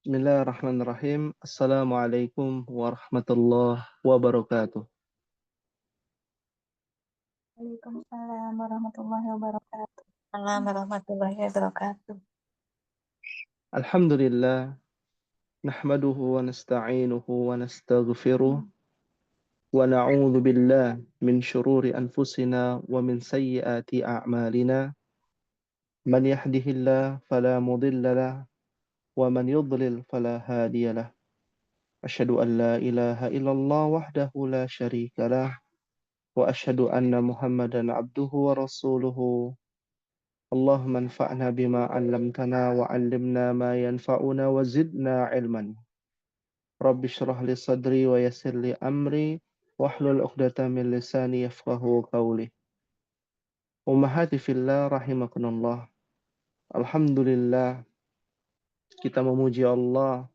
Bismillahirrahmanirrahim. Assalamualaikum warahmatullahi wabarakatuh. Waalaikumsalam warahmatullahi wabarakatuh. Assalamualaikum warahmatullahi wabarakatuh. Alhamdulillah, nahmaduhu wa nasta'inuhu wa nastaghfiruh wa na'udzu billah min syururi anfusina wa min sayyiati a'malina. Man yahdihillah fala mudilla lah wa man yudlil fala hadiyalah. Asyhadu an la ilaha illallah wahdahu la syarika lah wa asyhadu anna Muhammadan abduhu wa rasuluhu. Allahumma anfa'na bima 'allamtana wa 'allimna ma yanfa'una wa zidna 'ilman. Rabbi shrah li sadri wa yassir li amri wahlul 'uqdatam min lisani yafqahu qawli. Ummahati fillah rahimakumullah. Alhamdulillah, kita memuji Allah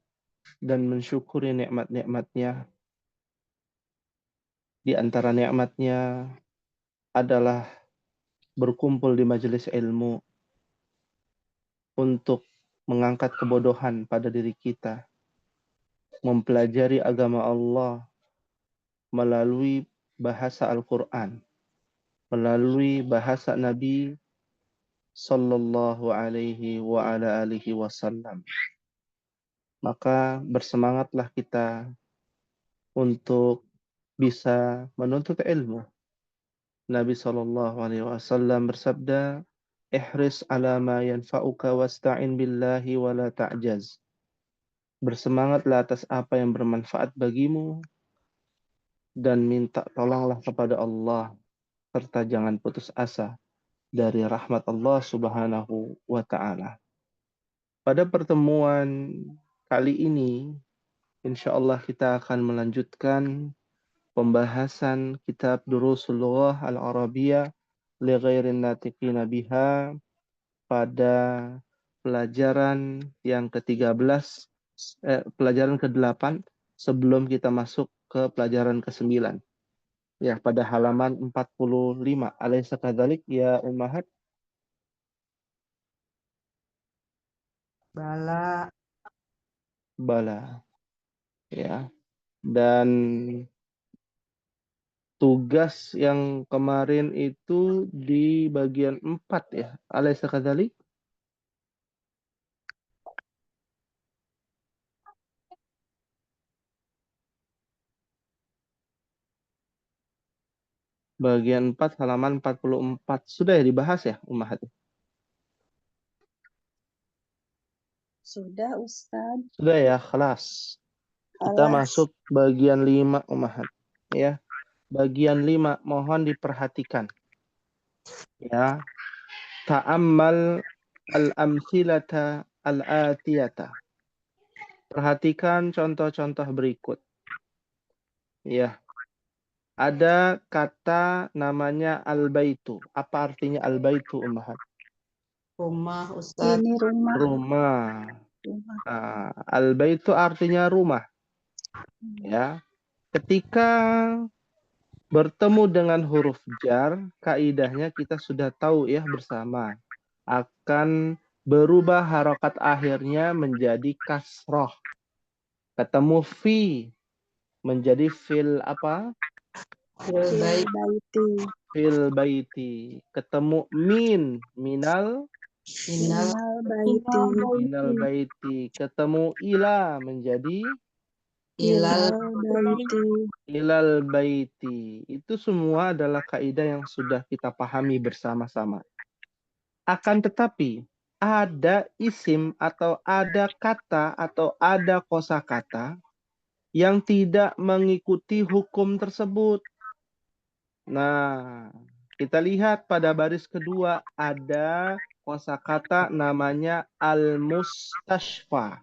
dan mensyukuri nikmat-nikmatnya. Di antara nikmatnya adalah berkumpul di majelis ilmu untuk mengangkat kebodohan pada diri kita, mempelajari agama Allah melalui bahasa Al-Quran, melalui bahasa Nabi Sallallahu alaihi wa ala alihi wasallam. Maka bersemangatlah kita untuk bisa menuntut ilmu. Nabi Sallallahu alaihi wasallam bersabda, "Ihris ala ma yanfa'uka wasta'in billahi wa la ta'jaz." Bersemangatlah atas apa yang bermanfaat bagimu dan minta tolonglah kepada Allah serta jangan putus asa dari rahmat Allah Subhanahu wa taala. Pada pertemuan kali ini, insya Allah kita akan melanjutkan pembahasan kitab Durusul Lughah Al-Arabiyah li ghairin natiqina biha pada pelajaran yang ke-13, pelajaran ke-8 sebelum kita masuk ke pelajaran ke-9. Ya, pada halaman 45. Alaysa kadzalik ya ummahat? Bala. Bala. Ya. Dan tugas yang kemarin itu di bagian 4 ya. Alaysa kadzalik? Bagian 4 halaman 44. Sudah ya dibahas ya ummahat? Sudah Ustaz. Sudah ya, kelas. Kita masuk bagian 5 ummahat. Ya. Bagian 5 mohon diperhatikan. Ya. Ta'ammal al-amthilata al-atiyata. Perhatikan contoh-contoh berikut. Ya. Ada kata namanya al-baitu. Apa artinya al-baitu, Ummahat? Rumah Ustaz. Ini rumah. Rumah. Nah, al-baitu artinya rumah. Ya. Ketika bertemu dengan huruf jar, kaidahnya kita sudah tahu ya bersama. Akan berubah harokat akhirnya menjadi kasroh. Ketemu fi menjadi fil apa? Fil baiti. Fil baiti. Ketemu minal baiti. minal baiti. Ketemu ila menjadi Ilal baiti. ilal baiti. Itu semua adalah kaidah yang sudah kita pahami bersama-sama. Akan tetapi ada isim atau ada kata atau ada kosakata yang tidak mengikuti hukum tersebut. Nah, kita lihat pada baris kedua ada kosakata namanya al-mustashfa.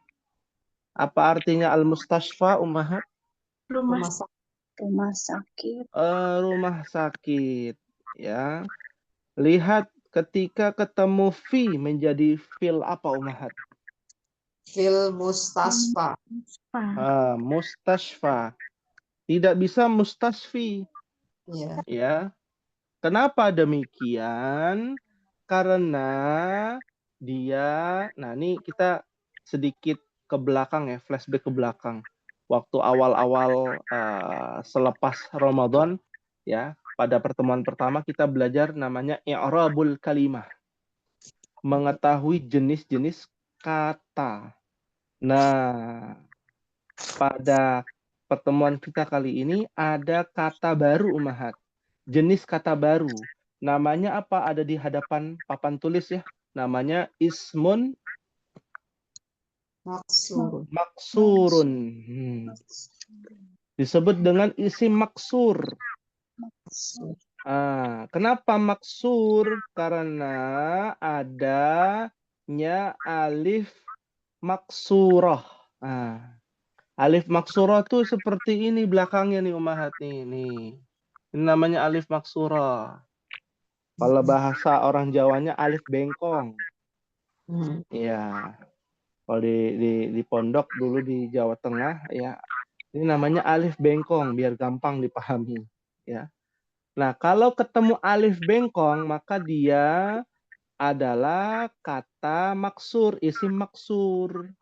Apa artinya al-mustashfa, Ummahat? Rumah sakit. Rumah sakit. Ya. Lihat ketika ketemu fi menjadi fil apa, Ummahat? Fil mustasfa. Mustashfa. Tidak bisa mustasfi. Ya. Kenapa demikian? Karena dia, nah ini kita sedikit ke belakang ya, flashback ke belakang. Waktu awal-awal selepas Ramadan ya, pada pertemuan pertama kita belajar namanya i'rabul kalimah. Mengetahui jenis-jenis kata. Nah, pada pertemuan kita kali ini ada kata baru Umahat. Jenis kata baru. Namanya apa? Ada di hadapan papan tulis ya. Namanya ismun Maksur. maksurun. Disebut dengan isim maksur. Kenapa maksur? Karena adanya alif maksurah. Alif maksurah tuh seperti ini belakangnya nih Umahat nih. Ini namanya alif maksurah. Kalau bahasa orang Jawanya alif bengkong. Iya. Kalau di pondok dulu di Jawa Tengah ya, ini namanya alif bengkong biar gampang dipahami ya. Nah, kalau ketemu alif bengkong maka dia adalah kata maksur, isim maksur.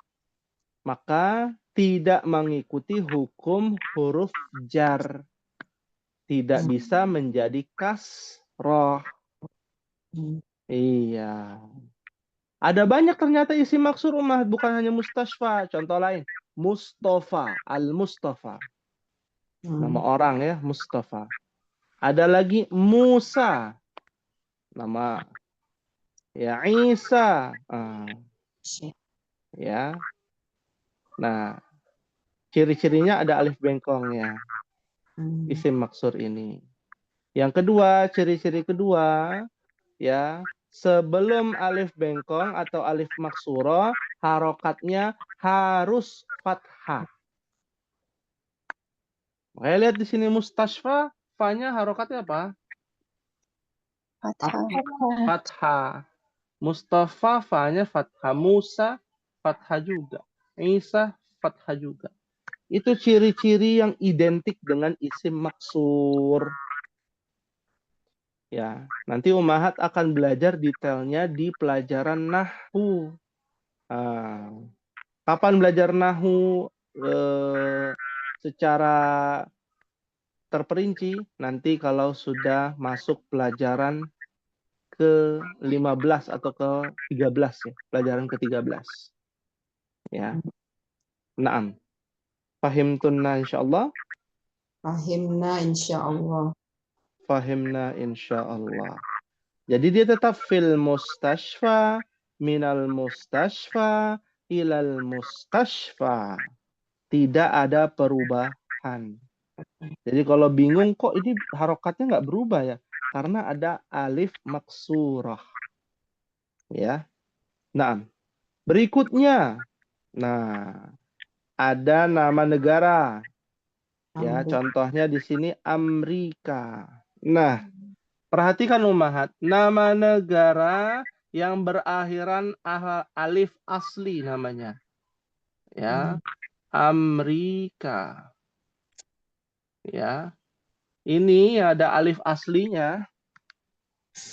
Maka tidak mengikuti hukum huruf jar. Tidak bisa menjadi kasroh. Iya. Ada banyak ternyata isim maksur Umahat, bukan hanya Mustashfa. Contoh lain, Mustafa, Al-Mustafa. Nama orang ya, Mustafa. Ada lagi Musa. Nama ya Isa. Ya. Nah, ciri-cirinya ada alif bengkongnya. Isim maksur ini. Yang kedua, ciri-ciri kedua, ya, sebelum alif bengkong atau alif maksuro, harokatnya harus fathah. Makanya lihat di sini Mustashfa, fa-nya harokatnya apa? Fathah. Mustafa, fa-nya fathah. Musa, fathah juga. Isa, fathah juga. Itu ciri-ciri yang identik dengan isim maksur. Ya, nanti Umahat akan belajar detailnya di pelajaran nahwu. Kapan belajar nahwu secara terperinci? Nanti kalau sudah masuk pelajaran ke-15 atau ke-13 ya, pelajaran ke-13. Ya. Naam. Fahimtunna insyaallah? Fahimna insyaallah. Fahimna insyaallah. Jadi dia tetap fil mustashfa, minal mustashfa, ilal mustashfa. Tidak ada perubahan. Jadi kalau bingung kok ini harokatnya nggak berubah ya? Karena ada alif maksurah. Ya. Nah, berikutnya. Nah, ada nama negara. Ya, contohnya di sini Amerika. Nah, perhatikan Umahat, nama negara yang berakhiran alif asli namanya. Ya, Amerika. Ya. Ini ada alif aslinya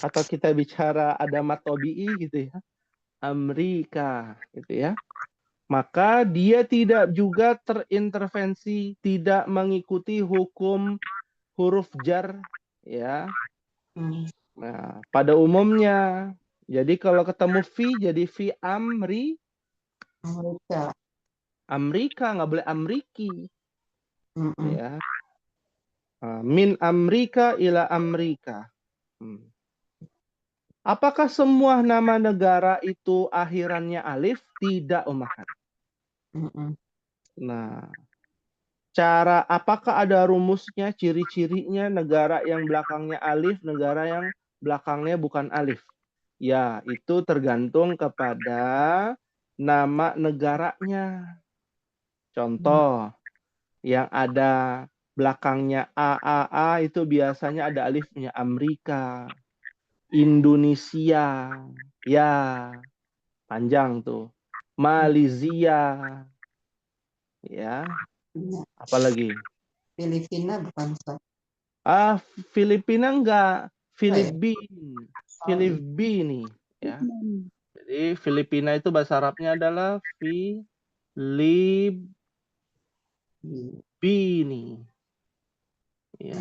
atau kita bicara ada mat tabi'i gitu ya. Amerika gitu ya. Maka dia tidak juga terintervensi, tidak mengikuti hukum huruf jar ya. Nah, pada umumnya jadi kalau ketemu fi jadi fi Amerika nggak boleh Amriki. Ya. Min Amerika ila Amerika. Apakah semua nama negara itu akhirannya alif? Tidak, Umahat. Nah, apakah ada rumusnya, ciri-cirinya negara yang belakangnya alif, negara yang belakangnya bukan alif? Ya, itu tergantung kepada nama negaranya. Contoh, yang ada belakangnya AAA itu biasanya ada alifnya Amerika, Indonesia, ya panjang tuh. Malaysia, ya. Apalagi? Filipina bukan Ustaz. Filipina enggak. Filipini, ya. Jadi Filipina itu bahasa Arabnya adalah Filipini. Ya.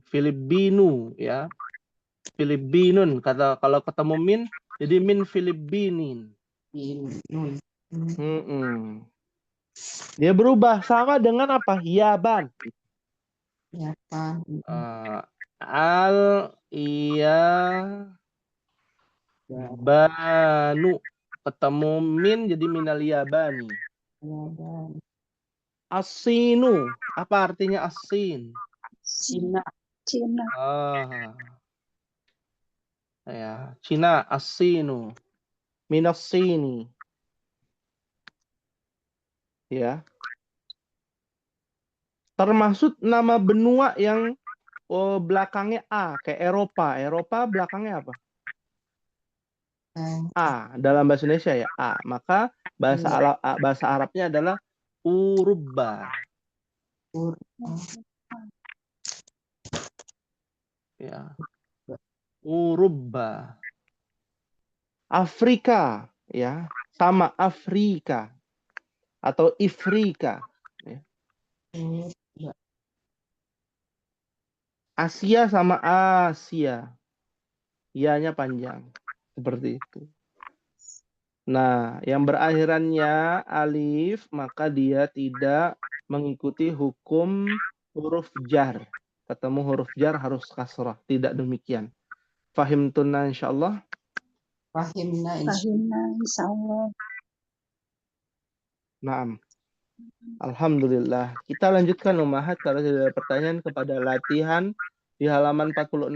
Filipinu ya. Filipinun kata kalau ketemu min jadi min Filipinin. Dia berubah sama dengan apa? Yaban. Yaban. Banu ketemu min jadi minal yabani. Yaban. Asinu apa artinya asin? Cina. Ya, Cina asinu minasini. Ya. Termasuk nama benua yang belakangnya A, kayak Eropa. Eropa belakangnya apa? A dalam bahasa Indonesia ya A. Maka bahasa Arabnya adalah Urubba. Ya. Urubba. Afrika ya, sama Afrika atau Ifrika. Ya. Asia sama Asia. Ianya panjang. Seperti itu. Nah, yang berakhirannya alif, maka dia tidak mengikuti hukum huruf jar. Ketemu huruf jar harus kasrah. Tidak demikian. Fahimtunna insyaallah. Fahimna insyaallah. Naam. Alhamdulillah. Kita lanjutkan Ummahat kalau tidak ada pertanyaan kepada latihan di halaman 46.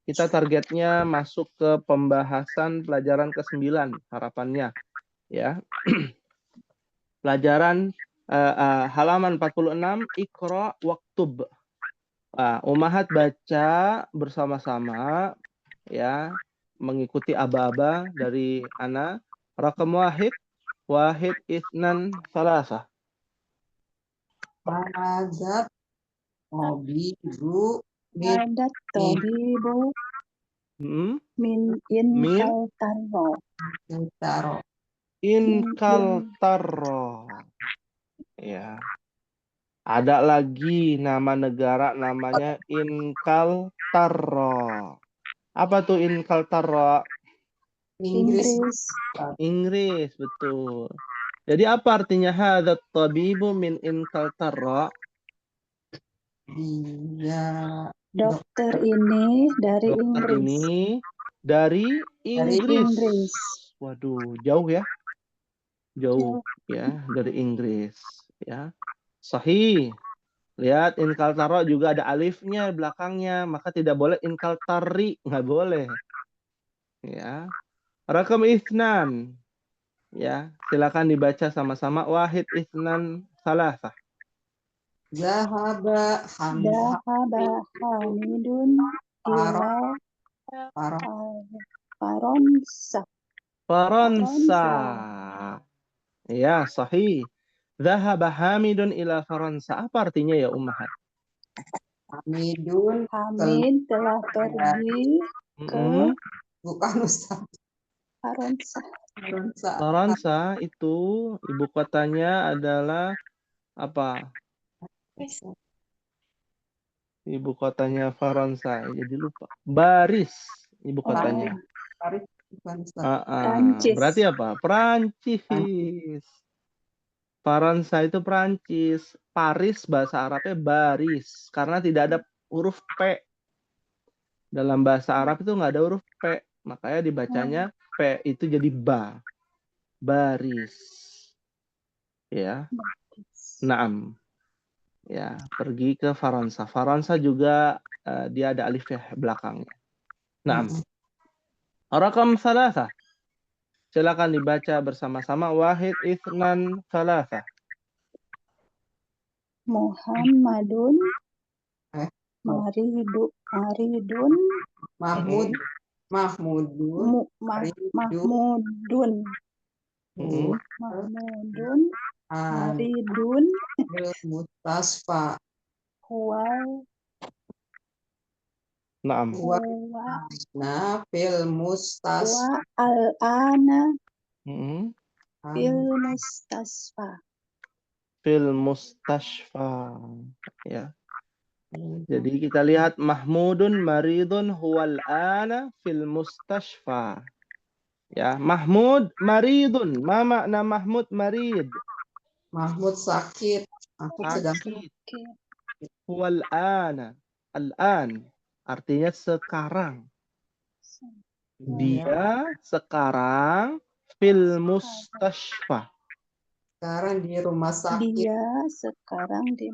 Kita targetnya masuk ke pembahasan pelajaran ke-9 harapannya ya. Pelajaran halaman 46 Iqra waktub. Ummahat baca bersama-sama ya, mengikuti aba-aba dari ana. Rakam wahid isnan salasah. Hadat tabibu min inkaltaro. Ya. Ada lagi nama negara namanya Inkaltaro. Apa tuh Inkaltaro? Inggris, betul. Jadi apa artinya hadat tabibu min Inkaltaro? Dokter ini dari Inggris. Waduh, jauh ya. Jauh ya dari Inggris ya. Sahih. Lihat Inkaltaro juga ada alifnya belakangnya, maka tidak boleh Inkaltari, nggak boleh. Ya. Rakam isnan. Ya, silakan dibaca sama-sama. Wahid isnan salasah. Zahaba Hamidun ila Faransa. Ya, sahih. Zahaba Hamidun ila Faransa. Apa artinya ya Ummahat? Hamid telah pergi ke bukan Ustaz. Faransa itu ibu kotanya adalah apa? Ibu kotanya Faransa, jadi lupa. Baris ibu kotanya. Berarti apa? Perancis. Faransa itu Perancis. Paris bahasa Arabnya baris karena tidak ada huruf P. Dalam bahasa Arab itu nggak ada huruf P, makanya dibacanya P itu jadi ba. Baris. Ya. Naam. Ya, pergi ke Faransa. Faransa juga dia ada alif ya belakangnya. Naam. Rakam salasah. Silakan dibaca bersama-sama. Wahid isnan salasah. Muhammadun Mahmudun Maridun Mutasfa Naam. Wa Wa na fil mustas wa al-ana Mm-mm. fil mustasfa. Fil mustashfa. Ya. Jadi kita lihat Mahmudun maridun huwal ana fil mustashfa. Ya, Mahmud maridun. Ma makna Mahmud marid? Mahmud sakit. Aku sedang Sakit. Oke. Huwal ana. Al-an. Artinya sekarang. Dia sekarang fil mustashfa. sekarang di rumah sakit. Dia sekarang di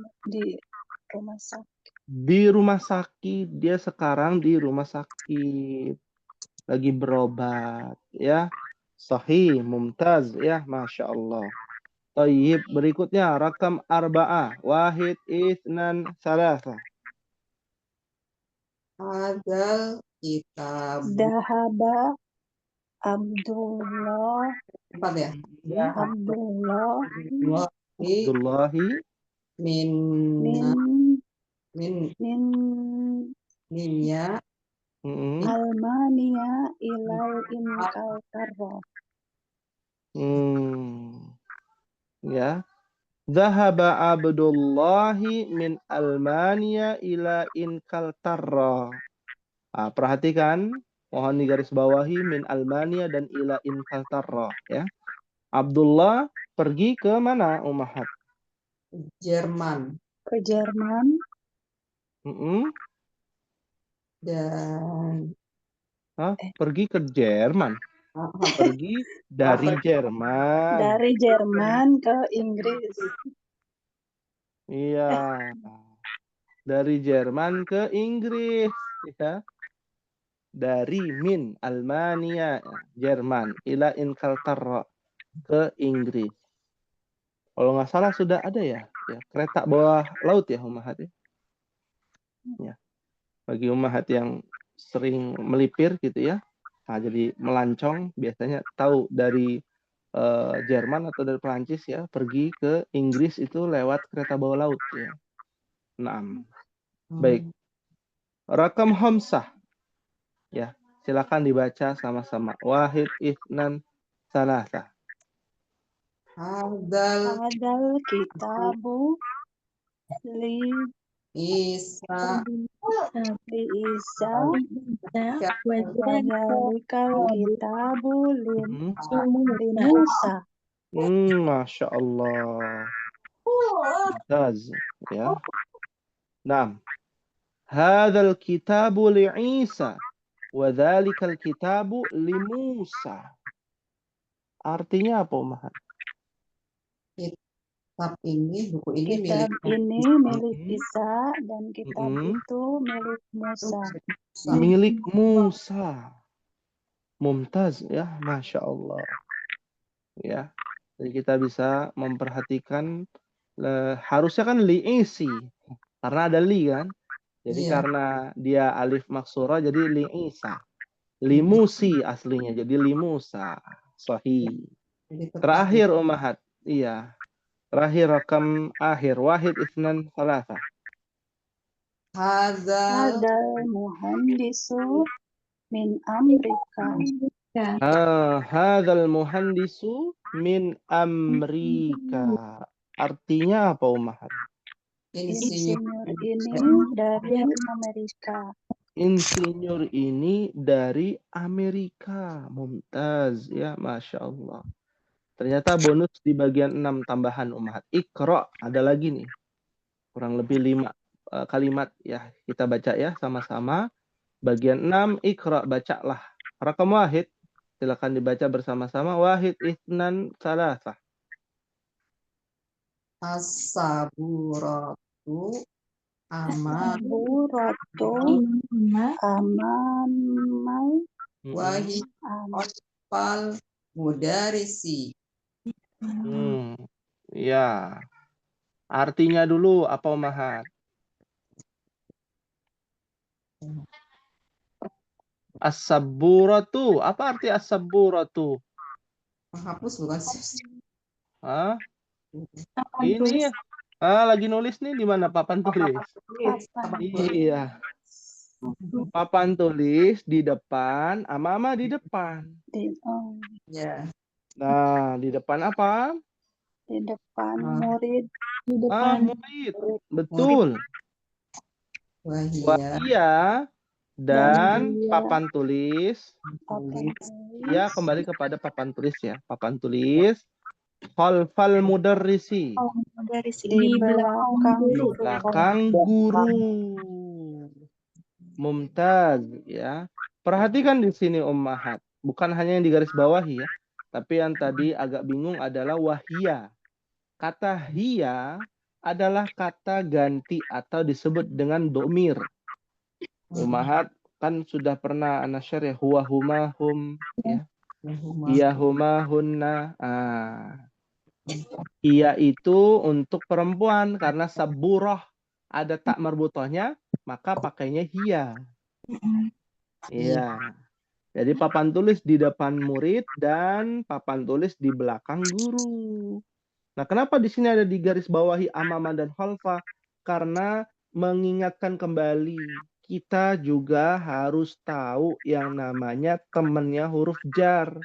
rumah sakit. Di rumah sakit. Dia sekarang di rumah sakit. Lagi berobat. Ya. Sahih. Mumtaz. Ya. Masya Allah. Tayyib. Berikutnya. Rakam arba'ah. Wahid. Ithnan. Salasa. Hadal kitab. Dahaba Abdullah Empat ya? Ya. Abdullah Wahi Abdullahi. min min min min niya Mm-mm. Almania ilal Inkaltara. Ya. Zahaba Abdullahi min Almania ila Inkaltara. Ah, perhatikan, mohon digaris bawahi min Almania dan ila Inkaltara. Ya. Abdullah pergi ke mana, Ummahat? Jerman Ke Jerman Mm-mm. dan Hah? Pergi ke Jerman. Pergi dari Jerman. dari Jerman ke Inggris. Iya. Dari Jerman ke Inggris. Ya. Dari min Almania Jerman ila Inkaltara ke Inggris. Kalau nggak salah sudah ada ya, kereta bawah laut ya Ummahat ya. Ya. Bagi Ummahat yang sering melipir gitu ya. Nah, jadi melancong biasanya tahu dari Jerman atau dari Perancis ya, pergi ke Inggris itu lewat kereta bawah laut ya. Naam. Baik. Rakam Hamsah. Ya, silakan dibaca sama-sama. Wahid, Ithnan, Salasa. hadal Hadal kitabu li Isa li Isa Wadzalikal kitabu li Musa. Masya Allah. Mumtaz. Ya. Naam. Hadzal kitabu li Isa wa dzalikal kitabu li Musa. Artinya apa, Ummahat? kitab ini buku ini Kitab milik ini milik Isa dan kitab itu milik Musa. Milik Musa. Mumtaz ya, Masya Allah. Ya. Jadi kita bisa memperhatikan harusnya kan li isi karena ada li kan. Jadi Iya. karena dia alif maksura jadi li Isa. Li Musi aslinya jadi li Musa. Sahih. Jadi tepat Terakhir Ummahat. Iya. Terakhir rakam akhir wahid itsnan salasa. hadal Hadal muhandisu min Amerika. Hadzal muhandisu min Amerika. Artinya apa Ummahat? Insinyur ini dari Amerika. Insinyur ini dari Amerika. Mumtaz ya, Masya Allah. Ternyata bonus di bagian 6 tambahan Ummahat. Iqra ada lagi nih. Kurang lebih 5 kalimat ya. Kita baca ya sama-sama. Bagian 6 Iqra, bacalah. Rakam wahid. Silakan dibaca bersama-sama. Wahid itsnan salasa. as-saburatu amal Buratu amamal wahi asfal mudarisi. Ya. Artinya dulu apa Ummahat? As-saburatu. Apa arti as-saburatu? Menghapus bukan sih? Hah? Ini lagi nulis nih di mana papan tulis? Iya. Papan tulis di depan, amama di depan. Ya. Nah, di depan apa? Di depan Ah. murid. Di Murid. Betul. Wahia. Wahia dan papan tulis. papan Ya, kembali kepada papan tulis ya. Papan tulis. Khalfal mudarrisi. di belakang Di guru. belakang guru. Mumtaz ya. Perhatikan di sini ummahat. Bukan hanya yang digaris bawahi ya. Tapi yang tadi agak bingung adalah wahia. Kata hiya adalah kata ganti atau disebut dengan domir. Ummahat kan sudah pernah ana share ya, huwa huma hum ya. Hiya huma hunna. Hiya itu untuk perempuan karena saburah ada tak marbutohnya, maka pakainya hiya. Iya. Jadi papan tulis di depan murid dan papan tulis di belakang guru. Nah, kenapa di sini ada di garis bawahi amama dan khalfa? Karena mengingatkan kembali kita juga harus tahu yang namanya temannya huruf jar.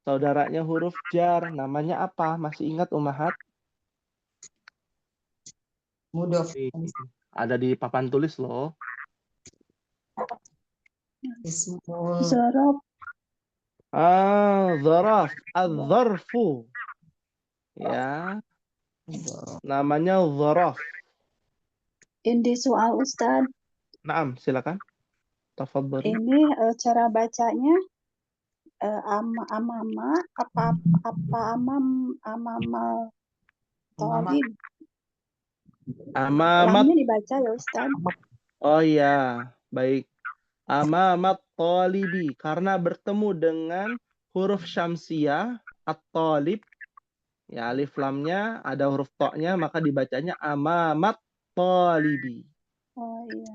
Saudaranya huruf jar, namanya apa? Masih ingat ummahat? Mudof. Ada di papan tulis loh. Ismul. Zarab. Zaraf, az-zarfu. Ya, namanya zaraf. Ini soal Ustadz. Naam, silakan. Tafadhali. Ini cara bacanya amama apa amamal tolib. Amamat. Lamnya dibaca ya Ustadz. Oh iya, baik. Amamat talibi. Karena bertemu dengan huruf syamsiyah, at-talib. Ya, alif lamnya ada huruf toknya, maka dibacanya amamat talibi. Oh iya.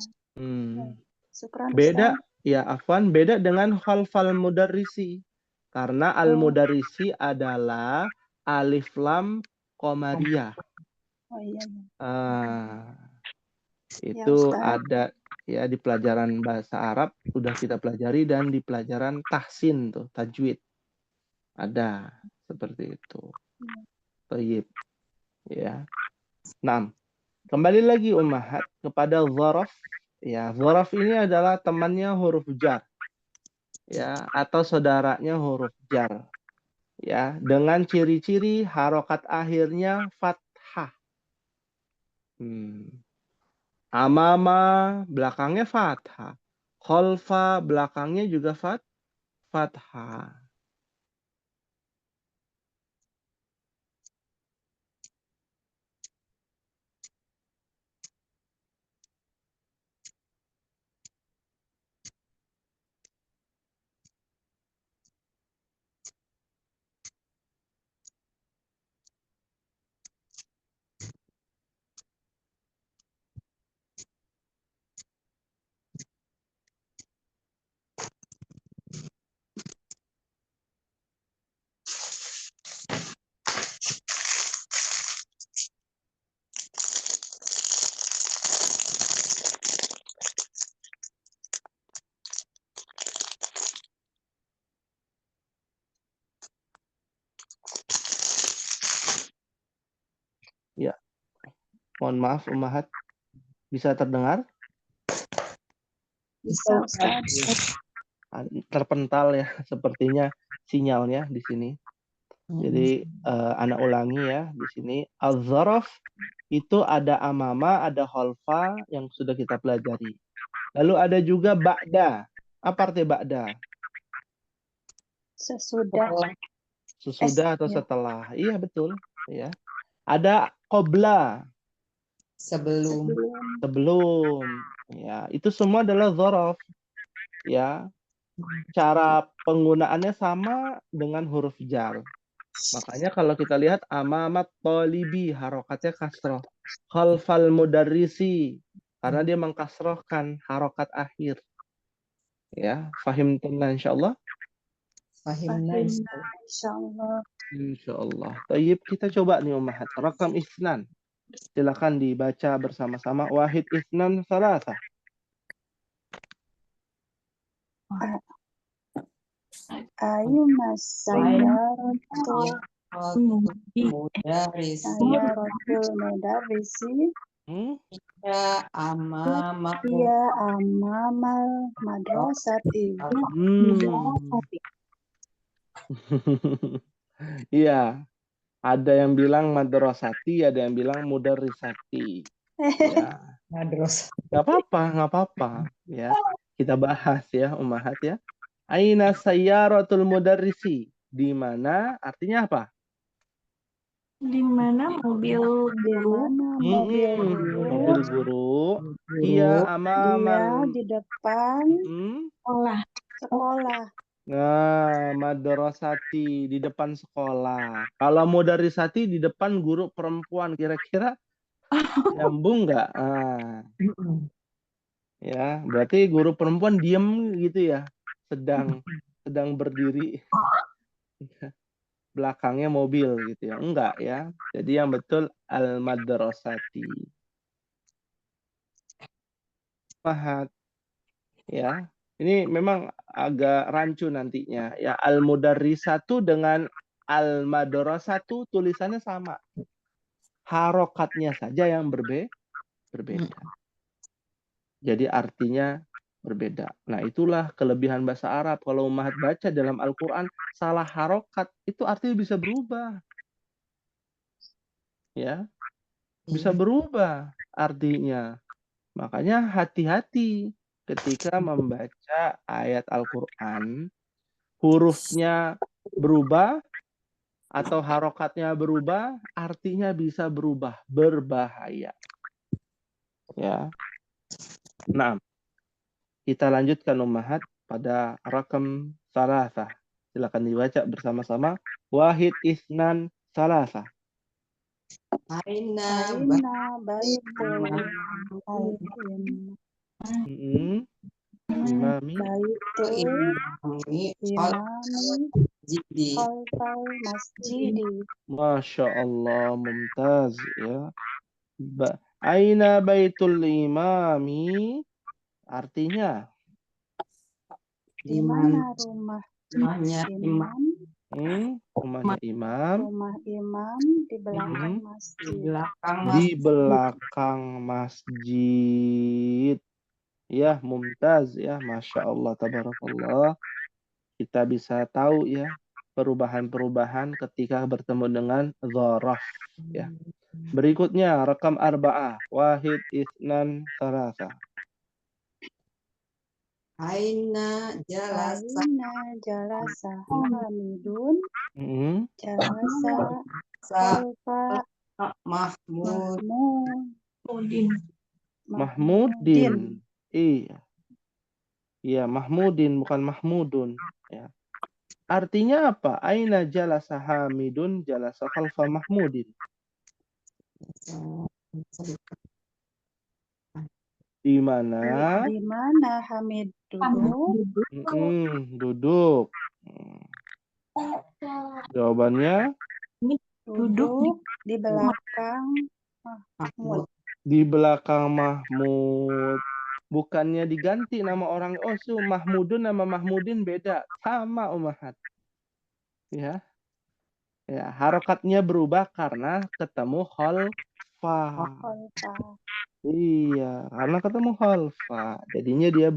Syukran, Beda, Ustadz. ya afwan, beda dengan khalfal mudarrisi. Karena al-mudarrisi adalah alif lam qamariyah. Oh iya. Itu Ya, ada ya di pelajaran bahasa Arab udah kita pelajari dan di pelajaran tahsin tuh tajwid ada seperti itu. Baik ya. Nah, kembali lagi ummahat kepada zaraf. Ya, zaraf ini adalah temannya huruf jar. Ya, atau saudaranya huruf jar. Ya, dengan ciri-ciri harokat akhirnya fathah. Amama belakangnya fathah. Khalfa belakangnya juga fathah. Ya, mohon maaf ummahat, bisa terdengar? Bisa Ustaz. Terpental ya sepertinya sinyalnya di sini. Jadi anak ulangi ya di sini. Al-zaraf itu ada amama, ada khalfa yang sudah kita pelajari. Lalu ada juga ba'da. Apa arti ba'da? Sesudah. Sesudah atau setelah. Iya betul. Ya. Ada qabla. Sebelum. Ya, itu semua adalah zaraf. Ya. Cara penggunaannya sama dengan huruf jar. Makanya kalau kita lihat amamat tolibi harokatnya kasroh. Khalfal mudarrisi karena dia mengkasrohkan harokat akhir. Ya, fahim tenang insyaallah. Fahimna insyaallah. Insyaallah. Tayyib, kita coba nih ummahat. Rakam isnan. Silakan dibaca bersama-sama. Wahid isnan salasa. Aina sayyaratu Mudaris sayyaratul mudarrisi ya amama ya amamal madrasati. Iya, ada yang bilang madrasati, ada yang bilang mudarrisati. Ya, madros. nggak apa-apa, ya. Kita bahas ya, ummahat ya. Aina sayyaratul mudarrisi. Di mana artinya apa? Di mana mobil Di mana mobil Mobil guru guru. Iya, dia amamal. di depan sekolah. sekolah. Nah, madrasati di depan sekolah. Kalau mudarrisati di depan guru perempuan, kira-kira nyambung nggak? Ya, berarti guru perempuan diem gitu ya, sedang berdiri, belakangnya mobil gitu ya. Enggak ya. Jadi yang betul al-madrasati. Mahat ya. Ini memang agak rancu nantinya ya. Al-mudarrisatu dengan al-madrasatu tulisannya sama. Harokatnya saja yang berbeda. Jadi artinya berbeda. Nah, itulah kelebihan bahasa Arab. Kalau ummahat baca dalam Al-Quran, salah harokat, itu artinya bisa berubah. Ya, bisa berubah artinya. Makanya hati-hati ketika membaca ayat Al-Quran, hurufnya berubah atau harokatnya berubah, artinya bisa berubah, berbahaya. Ya. Nah, kita lanjutkan ummahat pada rakam salasah. Silakan dibaca bersama-sama. Wahid isnan salasah. Aina baitul Imami. baitul imami jadi khalfal masjidi. Masya Allah, mumtaz ya. Aina baitul imami. Artinya Di mana rumah rumahnya imam? Rumahnya imam. Rumah imam di belakang di masjid. belakang Di belakang masjid. Ya, mumtaz ya, Masya Allah, tabarakallah. Kita bisa tahu ya perubahan-perubahan ketika bertemu dengan dzaraf ya. Berikutnya rakam arba'ah. Wahid isnan salasa. Aina jalasa jalasa Hamidun jalasa khalfa Mahmud Mahmudin. Iya. Iya, Mahmudin bukan Mahmudun ya. Artinya apa? Aina jalasa Hamidun jalasa khalfa Mahmudin. Di mana? Di mana Hamid duduk? Duduk. Jawabannya Duduk di belakang Mahmud. Di belakang Mahmud. Bukannya diganti nama orang. Oh, Mahmudun nama Mahmudin beda. Sama ummahat. Ya. Ya, harokatnya berubah karena ketemu khalfa. Iya, karena ketemu khalfa. Jadinya dia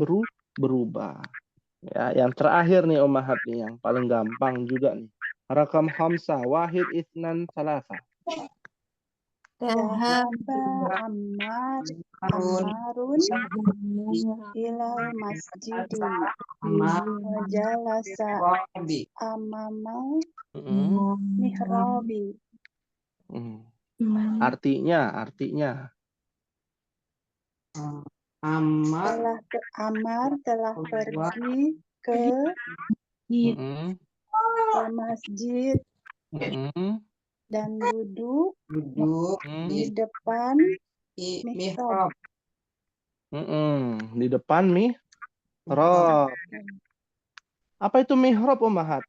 berubah. Ya, yang terakhir nih ummahat nih, yang paling gampang juga nih. Rakam khamsah, wahid isnan salasa. Dhahaba Ammarun ilal masjidi wa jalasa amamal mihrabi. Artinya Amar telah pergi ke masjid dan duduk di depan mihrab. Di depan mihrab. Apa itu mihrab ummahat?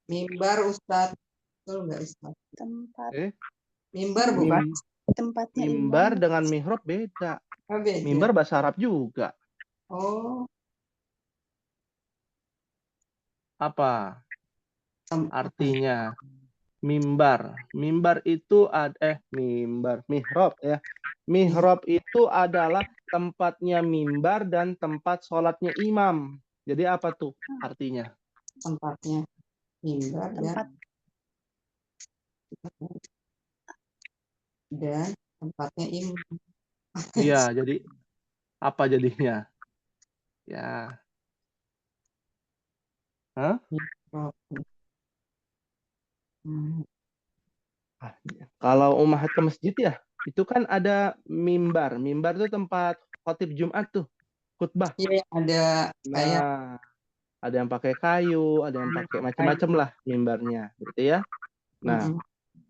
Mimbar Ustadz. Betul nggak Ustadz? Tempat. Mimbar bukan? Tempatnya Mimbar imam. dengan mihrab beda. Beda. Mimbar bahasa Arab juga. Oh. Apa Tem- artinya? Mimbar. Mimbar itu mihrab ya. Mihrab itu adalah tempatnya mimbar dan tempat sholatnya imam. Jadi apa tuh artinya? Tempatnya mimbar Tempat dan tempatnya imam. Iya, jadi apa jadinya? Ya. Hah? Hmm. Kalau ummahat ke masjid ya, itu kan ada mimbar. Mimbar itu tempat khotib Jumat tuh, khutbah. Iya, ada kayak Nah, ada yang pakai kayu, ada yang pakai macam-macam lah mimbarnya, gitu ya. Nah, Mm-mm.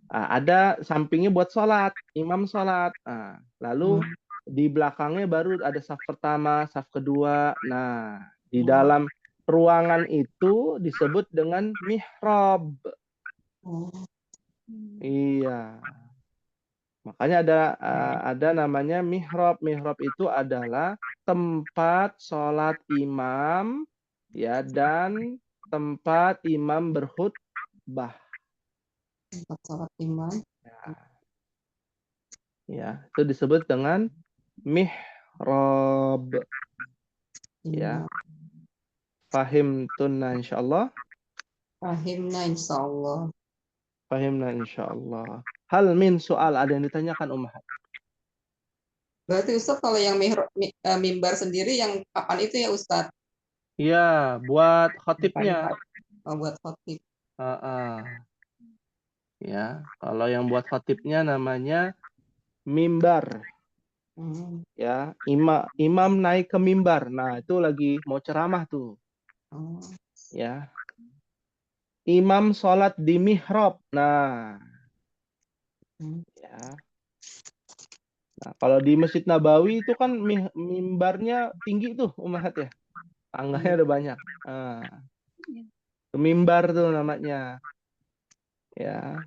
ada sampingnya buat sholat, imam sholat. Nah, lalu di belakangnya baru ada saf pertama, saf kedua. Nah, di dalam ruangan itu disebut dengan mihrab. Oh, Iya. Makanya ada namanya mihrab. Mihrab itu adalah tempat sholat imam ya dan tempat imam berkhutbah. tempat sholat imam. Ya, itu disebut dengan mihrab. Ya, Imam. fahim tunna insyaallah. Rahimna insyaallah. Fahimna insyaallah. Hal min soal ada yang ditanyakan Ummahat. Berarti Ustadz kalau yang mimbar sendiri yang kapan itu ya Ustadz? Iya, buat khotibnya. Oh, buat khotib. Ya, kalau yang buat khotibnya namanya mimbar. Ya, imam naik ke mimbar. Nah, itu lagi mau ceramah tuh. Oh. Ya. Imam sholat di mihrab. Nah, ya. Nah, kalau di Masjid Nabawi itu kan mimbarnya tinggi tuh, Ummahat ya. Tangganya ada banyak. Nah, mimbar tuh namanya. Ya,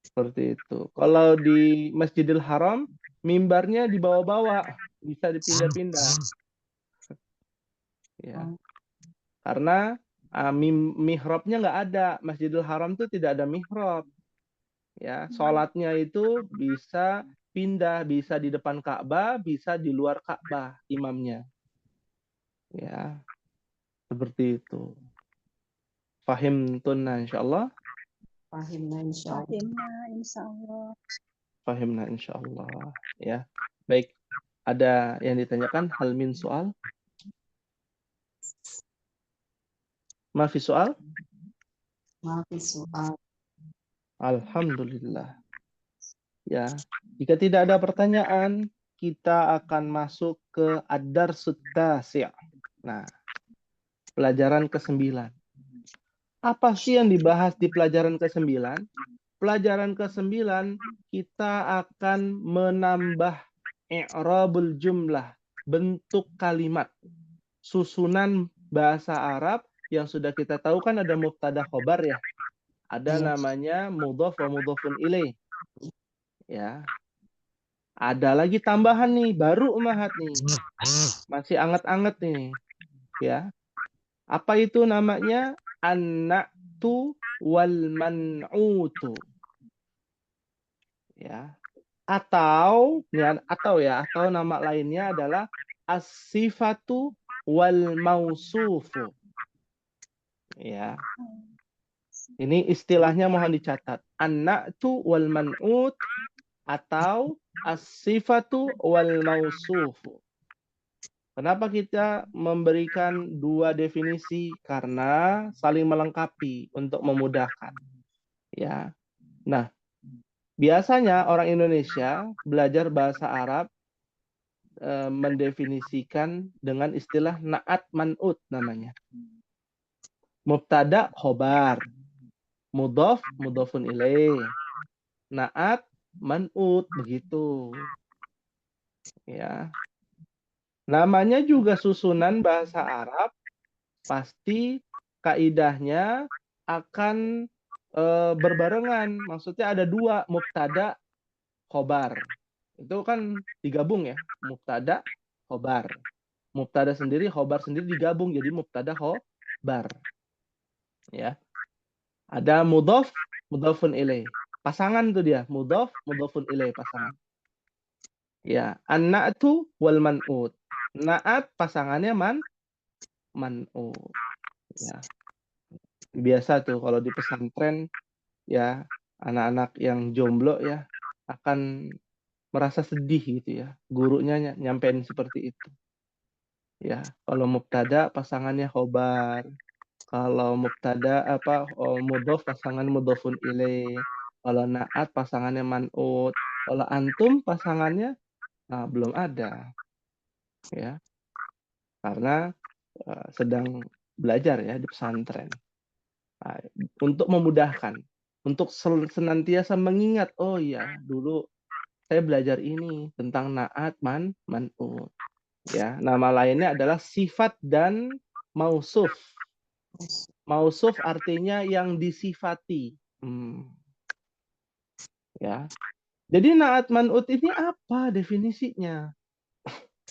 seperti itu. Kalau di Masjidil Haram, mimbarnya di bawah-bawah, bisa dipindah-pindah. Ya. Karena mihrabnya nggak ada. Masjidil Haram tuh tidak ada mihrab. Ya, sholatnya itu bisa pindah, bisa di depan Ka'bah, bisa di luar Ka'bah imamnya. Ya, seperti itu. Fahim tunna insyaallah. Fahimna insyaallah. Fahimna insyaallah. Fahimna insyaallah. Ya, baik. Ada yang ditanyakan hal min soal? Mafi soal? Maaf soal. Alhamdulillah. Ya, jika tidak ada pertanyaan, kita akan masuk ke ad-darsut tasi'. Nah, pelajaran ke-9. Apa sih yang dibahas di pelajaran ke-9? Pelajaran ke-9 kita akan menambah i'rabul jumlah, bentuk kalimat, susunan bahasa Arab yang sudah kita tahu kan ada mubtada khobar ya. Ada namanya mudhaf wa mudhafun ilaih. Ya. Ada lagi tambahan nih, baru Ummahat nih. Masih anget-anget nih. Ya. Apa itu namanya? An-na'tu wal man'utu. Ya. Atau nama lainnya adalah as-sifatu wal mausufu. Ya. Ini istilahnya mohon dicatat. An-na'tu wal man'ut atau as-sifatu wal mausufu. Kenapa kita memberikan dua definisi? Karena saling melengkapi untuk memudahkan. Ya. Nah, biasanya orang Indonesia belajar bahasa Arab mendefinisikan dengan istilah na'at man'ut namanya. Mubtada khobar, mudhaf mudhafun ilaih, na'at man'ut begitu. Ya. Namanya juga susunan bahasa Arab, pasti kaidahnya akan berbarengan. Maksudnya ada dua, mubtada, khobar. Itu kan digabung ya, mubtada, khobar. Mubtada sendiri, khobar sendiri digabung jadi mubtada, khobar. Ya. Ada mudhaf, mudhafun ilaih. Pasangan tuh dia, mudhaf, mudhafun ilaih pasangan. Ya, an-na'tu wal man'ut. Na'at pasangannya man'ut. Ya. Biasa tuh kalau di pesantren ya, anak-anak yang jomblo ya akan merasa sedih gitu ya. Gurunya nyampein seperti itu. Ya, kalau mubtada pasangannya khobar. Kalau mubtada mudhof pasangan mudhofun ilaih. Kalau na'at pasangannya man'ut. Kalau antum pasangannya belum ada. Ya, karena sedang belajar ya di pesantren. Nah, untuk memudahkan, untuk senantiasa mengingat, oh ya, dulu saya belajar ini tentang na'at man'ut. Ya, nama lainnya adalah sifat dan mausuf. Mausuf artinya yang disifati. Ya. Jadi na'at man'ut ini apa definisinya?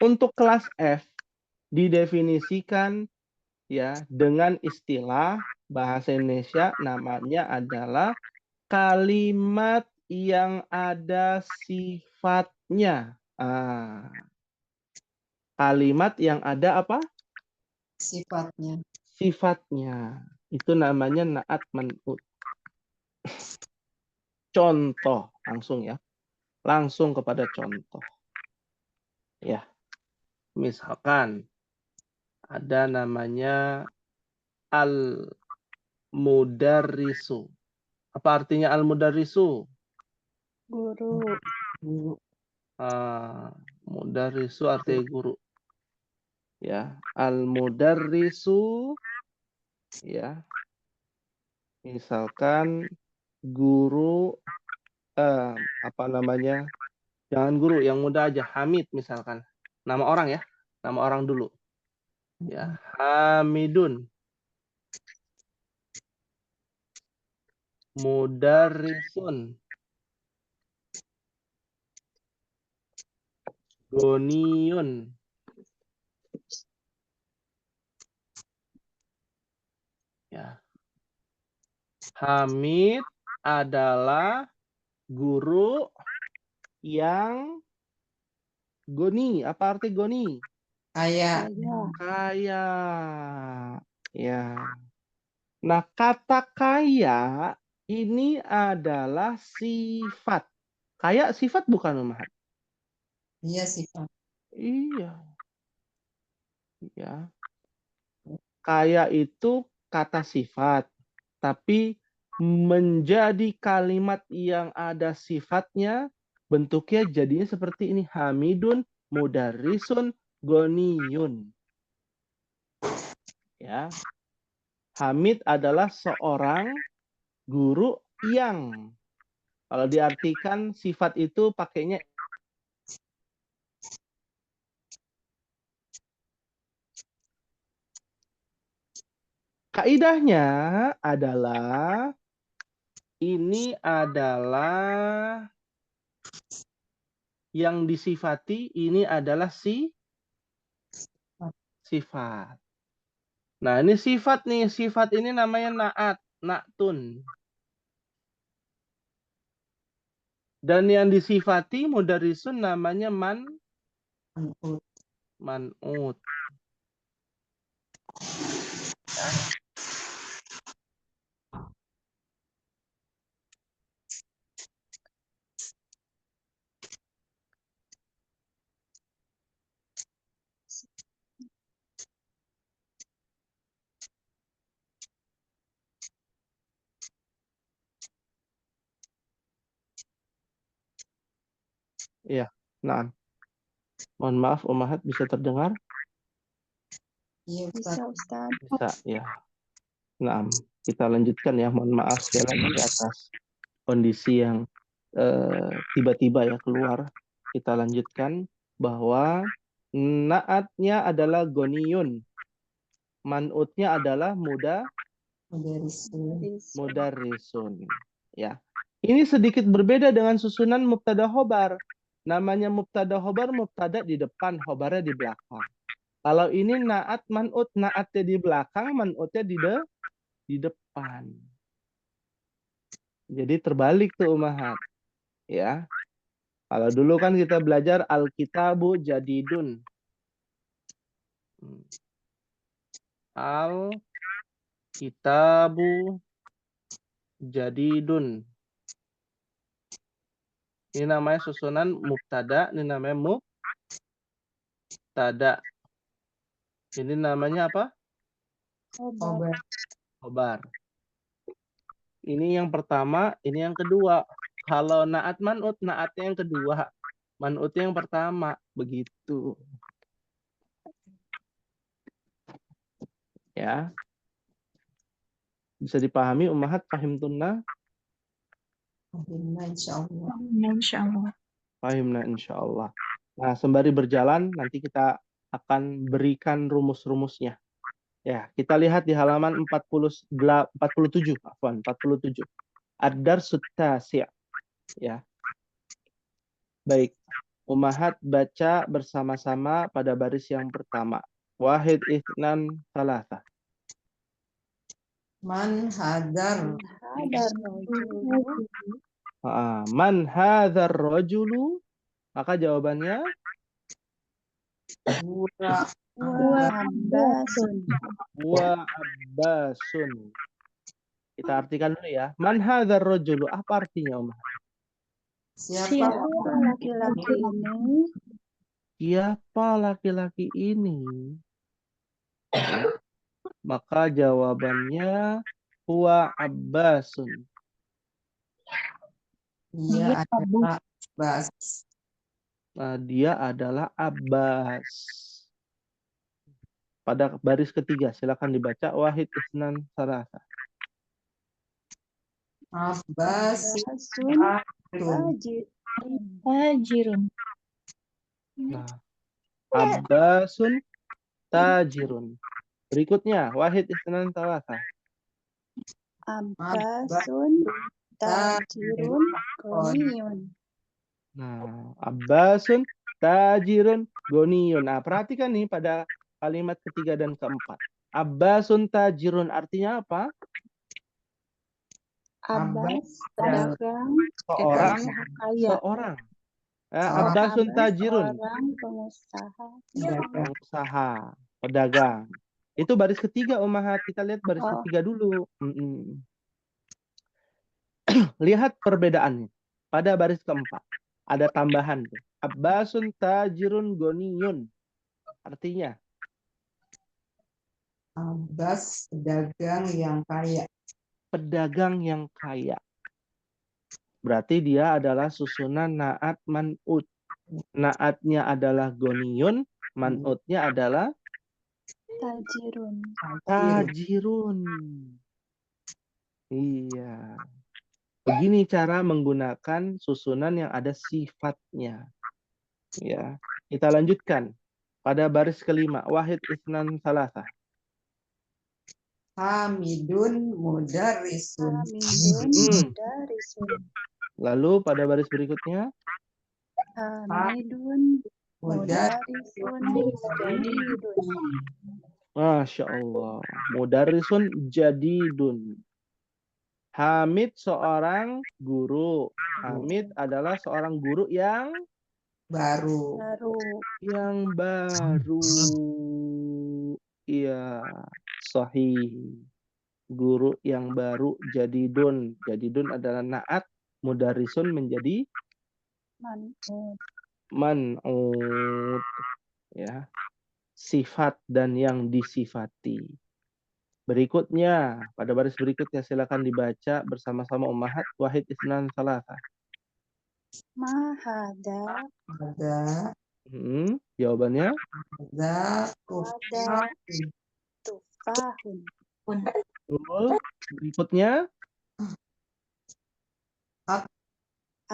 Untuk kelas F didefinisikan ya dengan istilah bahasa Indonesia namanya adalah kalimat yang ada sifatnya. Kalimat yang ada apa? Sifatnya. Sifatnya. Itu namanya na'at man'ut. Contoh langsung ya. Langsung kepada contoh. Ya. Misalkan ada namanya al-mudarrisu. Apa artinya al-mudarrisu? Guru. Mudarrisu artinya guru. Ya, al-mudarrisu ya. Misalkan guru apa namanya? Jangan guru, yang muda aja, Hamid misalkan. Nama orang ya. Nama orang dulu. Ya, Hamidun. Mudarrisun. Goniyun. Ya. Hamid adalah guru yang goni. Apa arti goni? Kaya. Kaya. Ya. Nah, kata kaya ini adalah sifat. Kaya sifat bukan, Umahat? Iya, sifat. Iya. Ya. Kaya itu kata sifat, tapi menjadi kalimat yang ada sifatnya, bentuknya jadinya seperti ini. Hamidun, mudarrisun, goniyun. Ya. Hamid adalah seorang guru yang, kalau diartikan sifat itu pakainya kaidahnya adalah ini adalah yang disifati, ini adalah sifat. Nah, ini sifat nih. Sifat ini namanya na'at, na'tun. Dan yang disifati mudarrisun namanya man'ut. Iya, nah. Mohon maaf, Umahat bisa terdengar? Iya, Bisa, Ustaz. Bisa, ya. Nah, kita lanjutkan ya. Mohon maaf sekali lagi atas kondisi yang tiba-tiba ya keluar. Kita lanjutkan bahwa naatnya adalah goniyun. Man'utnya adalah mudarrisun. Ya. Ini sedikit berbeda dengan susunan mubtada khobar. Namanya mubtada khobar, mubtada di depan, khobarnya di belakang. Kalau ini naat man'ut, naatnya di belakang, man'utnya di 8. Jadi terbalik tuh Ummahat. Ya. Kalau dulu kan kita belajar al-kitabu jadidun. Al-kitabu jadidun. Ini namanya susunan mubtada, ini namanya mubtada. Ini namanya apa? Khobar. Khobar. Ini yang pertama, ini yang kedua. Kalau naat man'ut, naatnya yang kedua. Man'utnya yang pertama. Begitu. Ya. Bisa dipahami Ummahat, fahimtunna? Insyaallah. Insyaallah. Fahimna insyaallah. Nah, sembari berjalan, nanti kita akan berikan rumus-rumusnya. Ya, kita lihat di halaman 47. Afwan, 47. Ad-Darsut Tasi'. Ya. Baik. Ummahat baca bersama-sama pada baris yang pertama. Wahid, itsnan, tsalatsa. Man hadar Hadar rojulu. Man hadzal rajulu? Maka jawabannya huwa Wa abbasun. wa Abbasun. Kita artikan dulu ya. Man hadzal rajulu? Apa artinya, Umar? siapa Siapa laki-laki ini? Siapa laki-laki ini? Maka jawabannya huwa Abbasun. dia adalah Abbas. Nah, dia adalah Abbas. Pada baris ketiga, silakan dibaca. Wahid, itsnan, tsalatsa. Abbas Abbasun tajirun. Nah, Abbasun tajirun. Berikutnya, wahid, itsnan, tsalatsa. Abbasun tajirun ghaniyun. Nah, Abbasun tajirun goniyun. Nah, perhatikan nih pada kalimat ketiga dan keempat. Abbasun tajirun artinya apa? Abbas pedagang Seorang, pengusaha kaya. seorang. Abbasun Abbas tajirun. seorang pengusaha. Pengusaha, pedagang. Itu baris ketiga, Ummahat. Kita lihat baris ketiga dulu. Lihat perbedaannya. Pada baris keempat. Ada tambahan. Abbasun tajirun goniyun. Artinya? Abbas pedagang yang kaya. Pedagang yang kaya. Berarti dia adalah susunan naat man'ut. Naatnya adalah goniyun. Man'utnya adalah Tajirun. tajirun. Iya. Begini cara menggunakan susunan yang ada sifatnya. Ya. Kita lanjutkan. Pada baris kelima. Wahid, itsnan, tsalatsa. Hamidun mudarrisun. Hamidun mudarrisun. Lalu pada baris berikutnya. Hamidun mudarrisun jadidun. Masya Allah. Mudarrisun jadidun. Hamid seorang guru. Hamid adalah seorang guru yang Baru. Yang baru. Iya, sahih. Guru yang baru, jadidun. Jadidun adalah naat, mudarrisun menjadi man'ut. Ya. Sifat dan yang disifati. Berikutnya, pada baris berikutnya silakan dibaca bersama-sama Ummahat. Wahid, itsnan, tsalatsa. Mahada. Ada. Jawabannya? Ada. Tufahun. Berikutnya?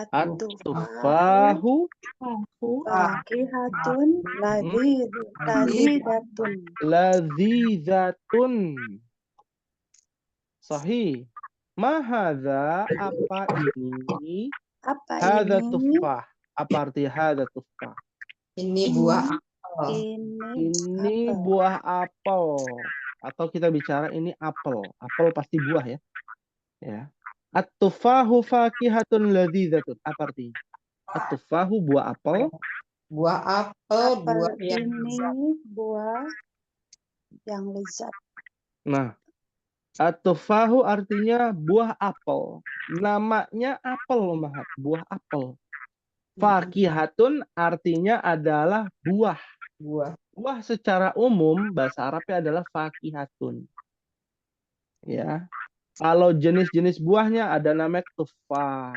At-tufahu. Fakihatun ladzidatun. Ladzidatun. Sahih. Mahadza, apa ini? Apa Hadza ini? tufah. Apa arti hadza tufah? Ini buah apel. Ini buah apel. atau kita bicara ini apel. Apel pasti buah ya. Ya. At-tufahu fakihatun ladhidzatun. Apa artinya? At-tufahu buah apel. Buah apel, Apel buah yang ini buah yang lezat. Nah, at-tufahu artinya buah apel. Namanya apel, Ummahat. Buah apel. Fakihatun artinya adalah buah. buah. Buah secara umum bahasa Arabnya adalah fakihatun. Ya. Kalau jenis-jenis buahnya ada namanya tufah.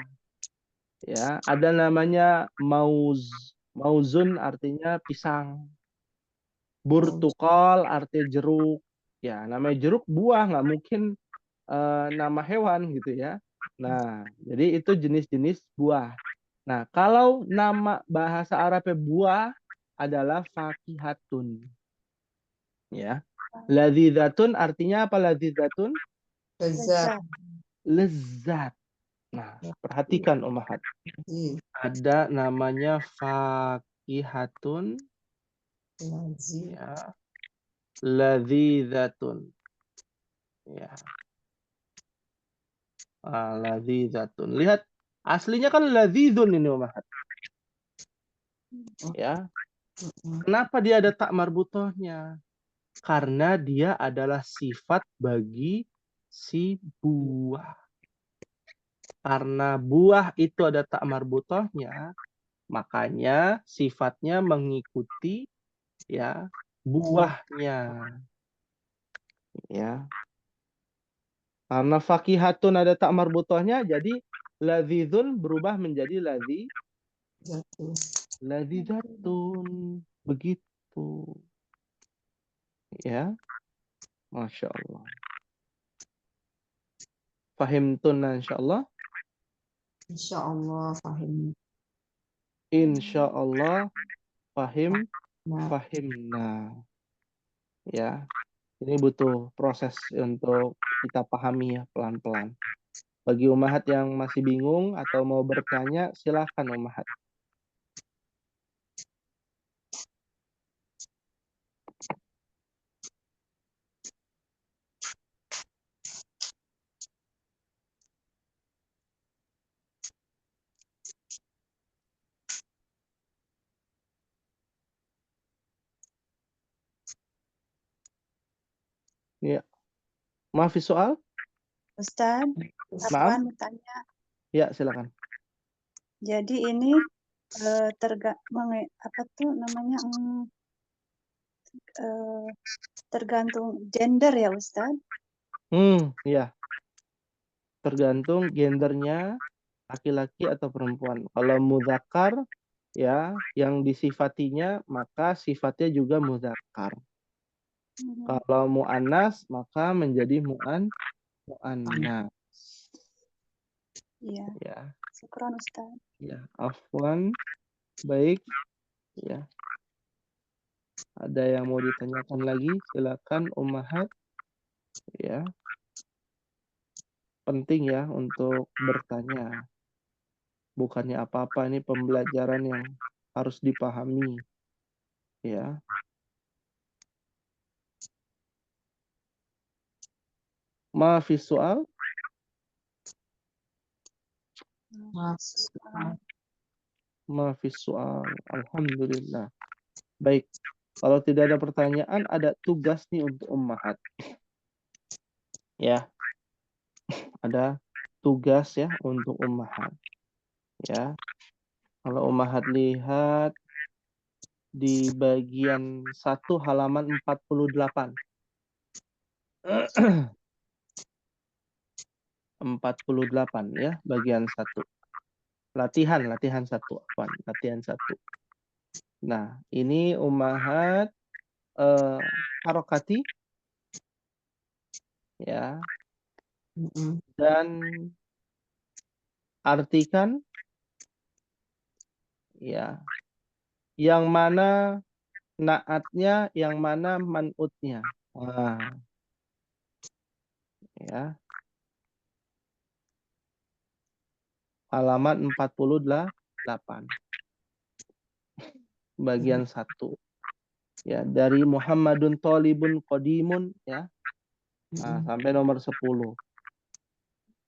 Ya, ada namanya mauz. Mauzun artinya pisang. Burtukol artinya jeruk. Ya, namanya jeruk buah, nggak mungkin nama hewan gitu ya. Nah, jadi itu jenis-jenis buah. Nah, kalau nama bahasa Arabnya buah adalah fakihatun. Ya. Ladzidzatun artinya apa ladzidzatun? Lezat. Lezat. Nah, perhatikan Ummahat. Ada namanya fakihatun, ya, ladzidzatun. Ya. Ladzidzatun. Lihat, aslinya kan ladzidzun ini Ummahat. Ya. Kenapa dia ada tak marbutohnya? Karena dia adalah sifat bagi si buah. Karena buah itu ada tak marbutohnya, makanya sifatnya mengikuti ya buahnya. Ya. Karena fakihatun ada tak marbutohnya, jadi ladzidzun berubah menjadi ladzidzatun. Begitu. Ya. Masya Allah. Fahimtun insyaallah. Insya Allah fahim. Insya Allah fahim Nah, fahimna. Ya. Ini butuh proses untuk kita pahami ya pelan-pelan. Bagi Ummahat yang masih bingung atau mau bertanya, silakan Ummahat. Ya. Maaf soal? Ustaz, Maaf? Afwan mau tanya. Ya, silakan. Jadi ini apa tuh namanya tergantung gender ya Ustaz? Ya. Tergantung gendernya laki-laki atau perempuan. Kalau mudzakkar ya, yang disifatinya maka sifatnya juga mudzakkar. Kalau muannas maka menjadi muannas. Iya. Ya. Syukran Ustaz. Ya, afwan. Baik. Ya. Ada yang mau ditanyakan lagi? Silakan Ummahat. Ya. Penting ya untuk bertanya. Bukannya apa-apa, ini pembelajaran yang harus dipahami. Ya. Maafis soal? Maafis soal. Alhamdulillah. Baik. Kalau tidak ada pertanyaan, ada tugas nih untuk Ummahat. Ya. Ada tugas ya untuk Ummahat. Ya. Kalau Ummahat lihat di bagian 1 halaman 48. 48 ya, bagian 1. Latihan 1. Latihan 1. Nah, ini Ummahat harokati ya. Dan artikan ya. Yang mana naatnya, yang mana man'utnya. Nah, ya. Halaman 48. Bagian 1. Ya, dari Muhammadun Thalibun Qadimun ya. Nah, sampai nomor 10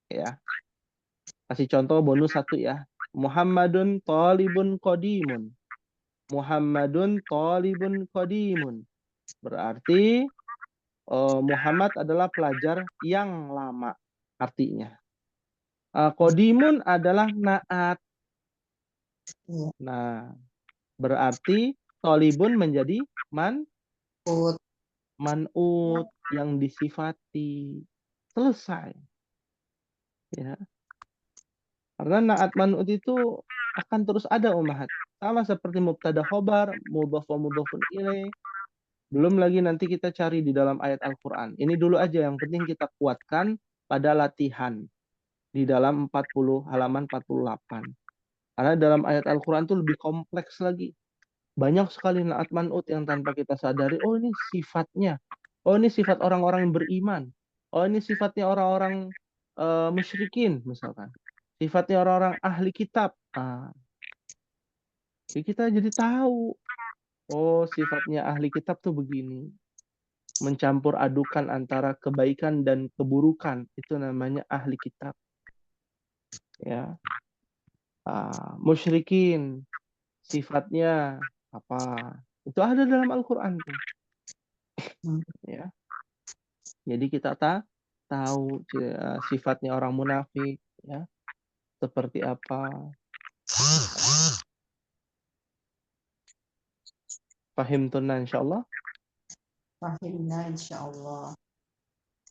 ya. Kasih contoh bonus 1 ya. Muhammadun Thalibun Qadimun. Muhammadun Thalibun Qadimun. Berarti Muhammad adalah pelajar yang lama artinya. Qadimun adalah naat. Nah, berarti Thalibun menjadi man'ut yang disifati. Selesai. Ya. Karena naat man'ut itu akan terus ada ummahat. Sama seperti mubtada khobar, mudhaf wa mudhafun ilaih. Belum lagi nanti kita cari di dalam ayat Al-Quran. Ini dulu aja yang penting kita kuatkan pada latihan. Di dalam halaman 48. Karena dalam ayat Al-Quran itu lebih kompleks lagi. Banyak sekali naat man'ut yang tanpa kita sadari, oh ini sifatnya. Oh ini sifat orang-orang yang beriman. Oh ini sifatnya orang-orang musyrikin misalkan. Sifatnya orang-orang ahli kitab. Jadi kita jadi tahu. Oh sifatnya ahli kitab tuh begini. Mencampur adukan antara kebaikan dan keburukan. Itu namanya ahli kitab. Ya. Musyrikin. Sifatnya apa? Itu ada dalam Al-Quran tuh. Ya. Jadi kita tahu sifatnya orang munafik ya. Seperti apa? Fahimtunna insyaallah. Fahimna insyaallah.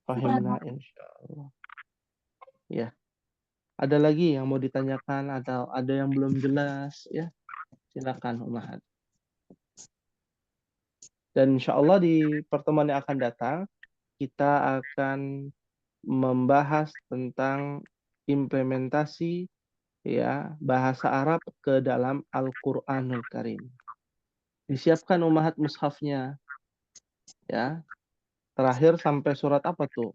Fahimna insyaallah. Ya. Ada lagi yang mau ditanyakan atau ada yang belum jelas ya? Silakan Ummahat. Dan insyaallah di pertemuan yang akan datang kita akan membahas tentang implementasi ya bahasa Arab ke dalam Al-Qur'anul Karim. Disiapkan ummahat mushafnya. Ya. Terakhir sampai surat apa tuh?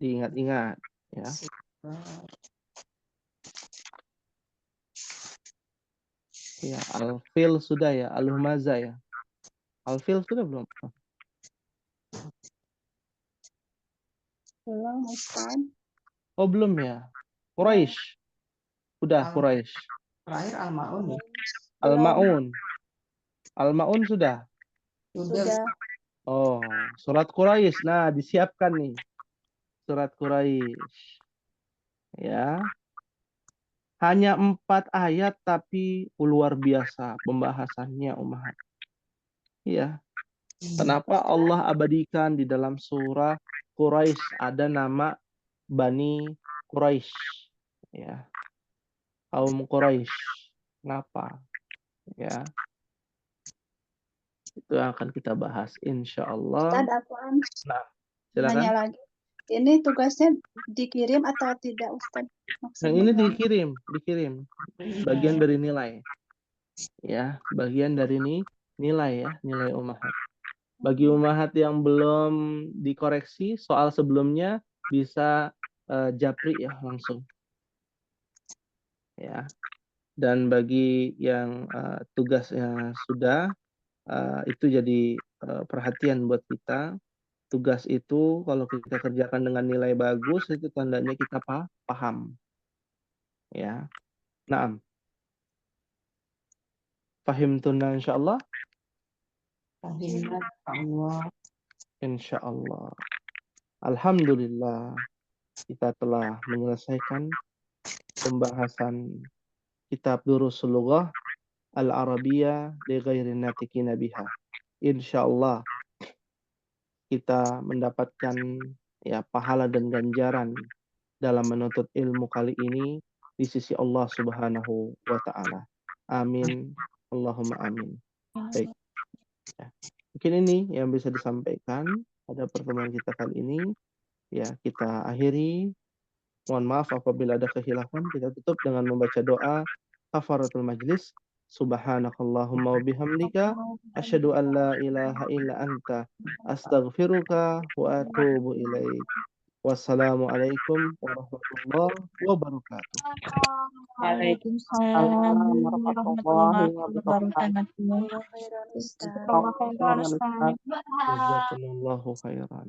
Diingat-ingat ya. Ya, Al-Fil sudah ya, Al-Humaza ya. Al-Fil sudah belum? Belum, Ustaz. Oh, belum ya. Quraisy. Sudah Quraisy. Terakhir Al-Maun ya. Al-Maun. Al-Maun sudah. Sudah. Oh, surat Quraisy. Nah, disiapkan nih. Surat Quraisy. Ya. Hanya 4 ayat tapi luar biasa pembahasannya ummahat. Iya. Kenapa Allah abadikan di dalam surah Quraisy ada nama Bani Quraisy? Ya. Kaum Quraisy. Kenapa? Ya. Itu yang akan kita bahas insyaallah. Ustaz, apaan? Nah, silakan. Nanya lagi. Ini tugasnya dikirim atau tidak, Ustaz? Yang ini dikirim. Bagian dari nilai. Ya, bagian dari nilai ya, nilai ummahat. Bagi ummahat yang belum dikoreksi soal sebelumnya bisa japri ya langsung. Ya. Dan bagi yang tugasnya sudah itu jadi perhatian buat kita. Tugas itu kalau kita kerjakan dengan nilai bagus itu tandanya kita paham. Ya. Naam. Fahimtunna insyaallah. Fahimna insyaallah. Insyaallah. Alhamdulillah kita telah menyelesaikan pembahasan kitab Durusul Lughah Al-Arabiyyah li ghairi natikina biha. Insyaallah kita mendapatkan ya pahala dan ganjaran dalam menuntut ilmu kali ini di sisi Allah Subhanahu wa taala. Amin. Allahumma amin. Baik. Ya. Mungkin ini yang bisa disampaikan pada pertemuan kita kali ini. Ya, kita akhiri. Mohon maaf apabila ada kekhilafan. Kita tutup dengan membaca doa kafaratul majlis. Subhanakallahumma wa bihamdika asyhadu an la ilaha illa anta astaghfiruka wa atubu ilaik. Wassalamualaikum warahmatullahi wabarakatuh. Waalaikumsalam warahmatullahi wabarakatuh. Jazakallah khairan, Ustaz. Jazakumullahu khairan.